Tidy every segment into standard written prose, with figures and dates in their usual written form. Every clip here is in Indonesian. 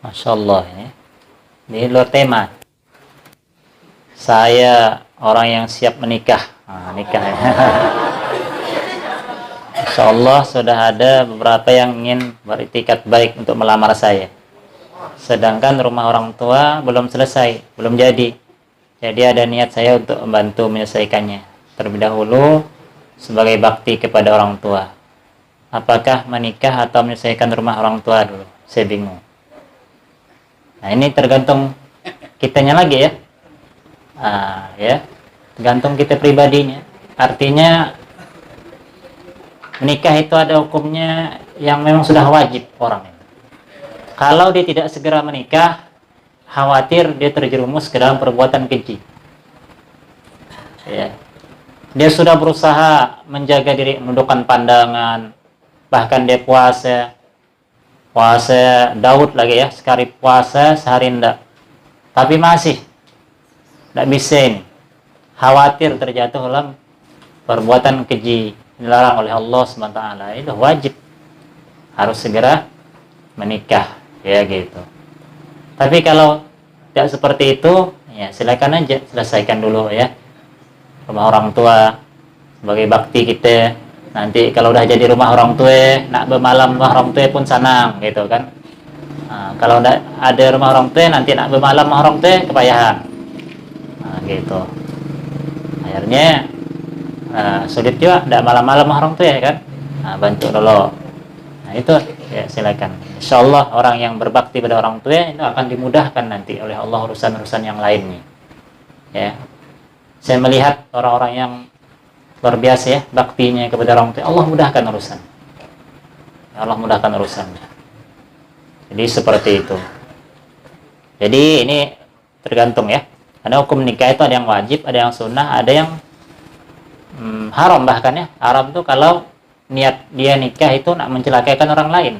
Masya Allah ini. Ini luar tema. Saya orang yang siap menikah. Nikah ya. Insya Allah sudah ada beberapa yang ingin beritikat baik untuk melamar saya. Sedangkan rumah orang tua belum selesai, belum jadi. Jadi ada niat saya untuk membantu menyelesaikannya. Terlebih dahulu sebagai bakti kepada orang tua. Apakah menikah atau menyelesaikan rumah orang tua dulu? Saya bingung. Nah ini tergantung kitanya lagi ya. Ya, tergantung kita pribadinya. Artinya menikah itu ada hukumnya yang memang sudah wajib orang. Kalau dia tidak segera menikah, khawatir dia terjerumus ke dalam perbuatan keji. Ya. Dia sudah berusaha menjaga diri, menundukkan pandangan, bahkan dia puasa Daud lagi ya, sekali puasa sehari enggak, tapi masih enggak bisa ini, khawatir terjatuh dalam perbuatan keji, dilarang oleh Allah SWT. Itu wajib, harus segera menikah ya gitu. Tapi kalau tidak seperti itu, ya silakan aja selesaikan dulu ya rumah orang tua sebagai bakti kita. Nanti kalau udah jadi rumah orang tua, nak bermalam rumah orang tua pun senang gitu kan. Kalau udah ada rumah orang tua, nanti nak bermalam rumah orang tua kepayahan. Gitu. Akhirnya sulit juga tidak malam-malam rumah orang tua ya kan. Bantu dulu. Nah itu ya silakan. Insyaallah orang yang berbakti pada orang tua itu akan dimudahkan nanti oleh Allah urusan-urusan yang lainnya. Ya. Saya melihat orang-orang yang luar biasa ya baktinya kepada orang tua, Allah mudahkan urusan. Allah mudahkan urusannya. Jadi seperti itu. Jadi ini tergantung ya. Karena hukum nikah itu ada yang wajib, ada yang sunnah, ada yang haram bahkan ya. Haram itu kalau niat dia nikah itu nak mencelakakan orang lain.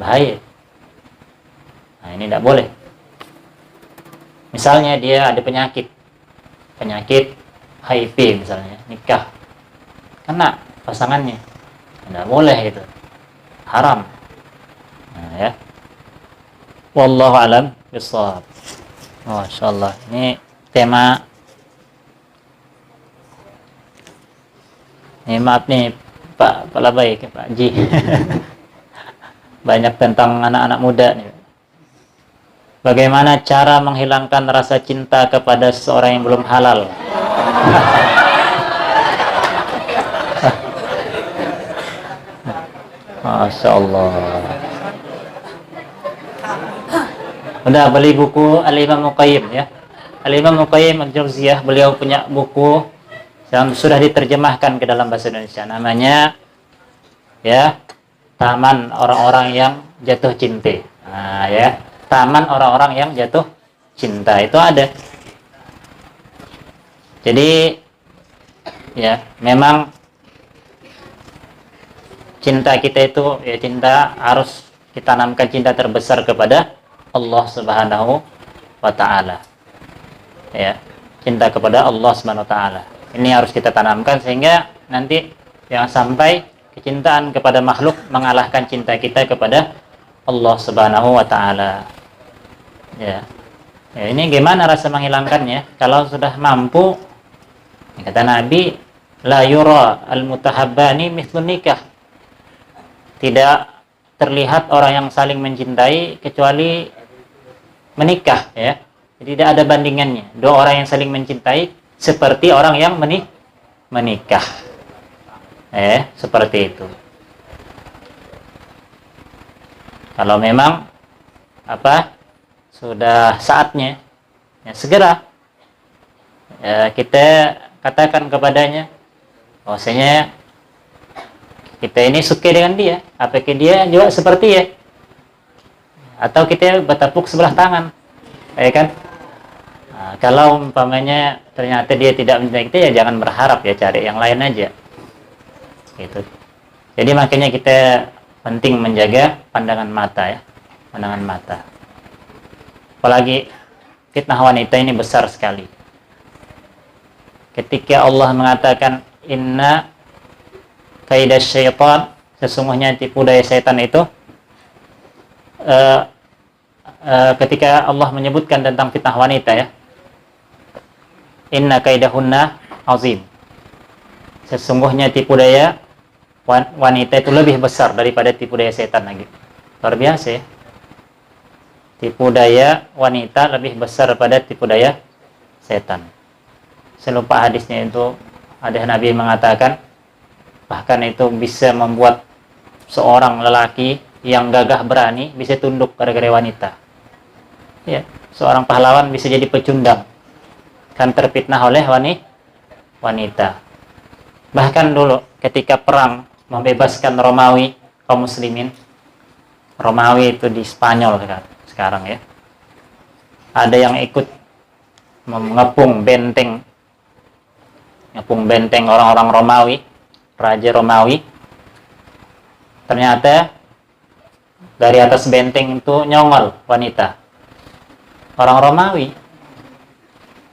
Bahaya. Nah ini tidak boleh. Misalnya dia ada penyakit HIV misalnya, nikah kena pasangannya, tidak boleh itu, haram. Nah, ya, wallahu alam bishawab. Masya Allah, ini tema. Ini maaf nih Pak Labai, Pak Ji. Banyak tentang anak-anak muda nih. Bagaimana cara menghilangkan rasa cinta kepada seseorang yang belum halal? Masya Allah. Udah beli buku Al-Imam Muqayyim ya. Al-Imam Muqayyim Al-Jauziyah, beliau punya buku yang sudah diterjemahkan ke dalam bahasa Indonesia. Namanya ya Taman Orang-orang yang Jatuh Cinta. Nah, ya. Taman orang-orang yang jatuh cinta itu ada. Jadi ya memang cinta kita itu ya cinta harus kita tanamkan cinta terbesar kepada Allah Subhanahu wa taala. Ya, cinta kepada Allah Subhanahu wa taala. Ini harus kita tanamkan sehingga nanti jangan sampai kecintaan kepada makhluk mengalahkan cinta kita kepada Allah Subhanahu wa taala. Ya. Ini gimana rasa menghilangkannya? Kalau sudah mampu, kata Nabi, la yura al-mutahabbani mithlun nikah. Tidak terlihat orang yang saling mencintai kecuali menikah, ya. Jadi tidak ada bandingannya. Dua orang yang saling mencintai seperti orang yang menikah. Seperti itu. Kalau memang sudah saatnya ya segera ya, kita katakan kepadanya bahwasanya kita ini suka dengan dia, apakah dia juga seperti ya, atau kita bertepuk sebelah tangan ya kan. Kalau umpamanya ternyata dia tidak mencintai kita, ya jangan berharap, ya cari yang lain aja gitu. Jadi makanya kita penting menjaga pandangan mata. Apalagi fitnah wanita ini besar sekali. Ketika Allah mengatakan inna kaidah syaitan, sesungguhnya tipu daya syaitan itu ketika Allah menyebutkan tentang fitnah wanita ya, inna kaidahunna azim, sesungguhnya tipu daya wanita itu lebih besar daripada tipu daya setan lagi. Luar biasa ya, tipu daya wanita lebih besar daripada tipu daya setan. Saya lupa hadisnya itu, ada Nabi mengatakan bahkan itu bisa membuat seorang lelaki yang gagah berani bisa tunduk gara-gara wanita. Ya, seorang pahlawan bisa jadi pecundang kan terfitnah oleh wanita. Bahkan dulu ketika perang membebaskan Romawi, kaum muslimin, Romawi itu di Spanyol sekarang ya, ada yang ikut mengepung benteng orang-orang Romawi, raja Romawi. Ternyata dari atas benteng itu nyongol wanita, orang Romawi,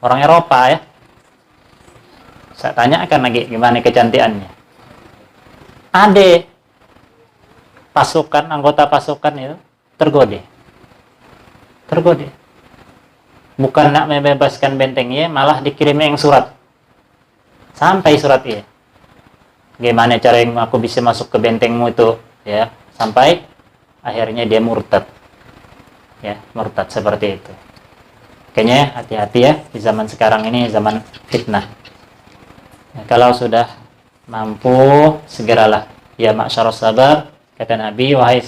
orang Eropa ya. Saya tanyakan lagi gimana kecantikannya. Ada anggota pasukan itu tergoda. Bukan nak membebaskan bentengnya, malah dikirimnya yang surat. Sampai surat ya. Gimana cara yang aku bisa masuk ke bentengmu itu, ya. Sampai akhirnya dia murtad. Ya, murtad seperti itu. Kayaknya hati-hati ya, di zaman sekarang ini zaman fitnah. Ya, kalau sudah mampu, segeralah. Ya ma'syarus sabar, kata Nabi, wahai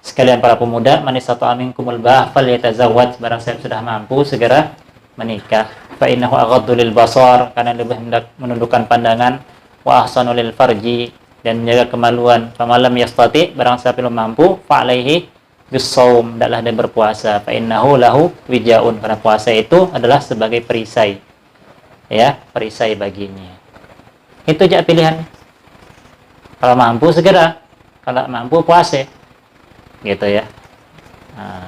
sekalian para pemuda, man istata'a minkumul ba'a falyatazawwaj, barang siapa sudah mampu segera menikah. Fa innahu aghaddu lil basar, karena lebih menundukkan pandangan, wa ahsanu lil farji, dan menjaga kemaluan. Fa malam yastati, barang siapa belum mampu, fa alaihi bisawm, hendaklah dia berpuasa. Fa innahu lahu wijaun, karena puasa itu adalah sebagai perisai. Ya, perisai baginya. Itu aja pilihan. Kalau mampu segera, kalau mampu puasa. Gitu ya. Nah,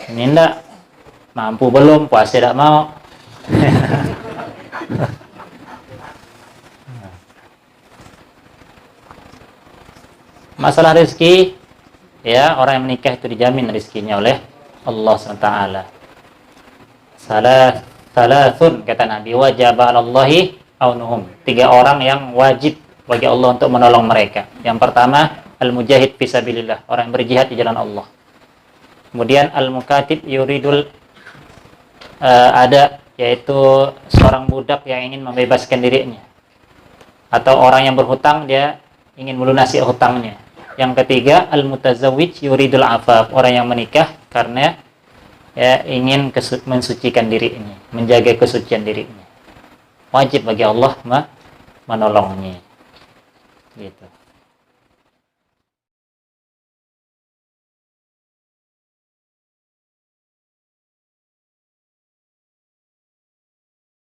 ini enggak mampu belum, puasa tidak mau. Masalah rezeki, ya, orang yang menikah itu dijamin rezekinya oleh Allah SWT. Salasun, kata Nabi, wajib 'alallahi aunuhum. 3 orang yang wajib bagi Allah untuk menolong mereka. Yang pertama, al-mujahid fisabilillah, orang yang berjihad di jalan Allah. Kemudian al-mukatib yuridul ada, yaitu seorang budak yang ingin membebaskan dirinya, atau orang yang berhutang, dia ingin melunasi hutangnya. Yang ketiga, al-mutazawwij yuridul afaf, orang yang menikah karena ya ingin mensucikan dirinya, menjaga kesucian dirinya. Wajib bagi Allah menolongnya. Gitu.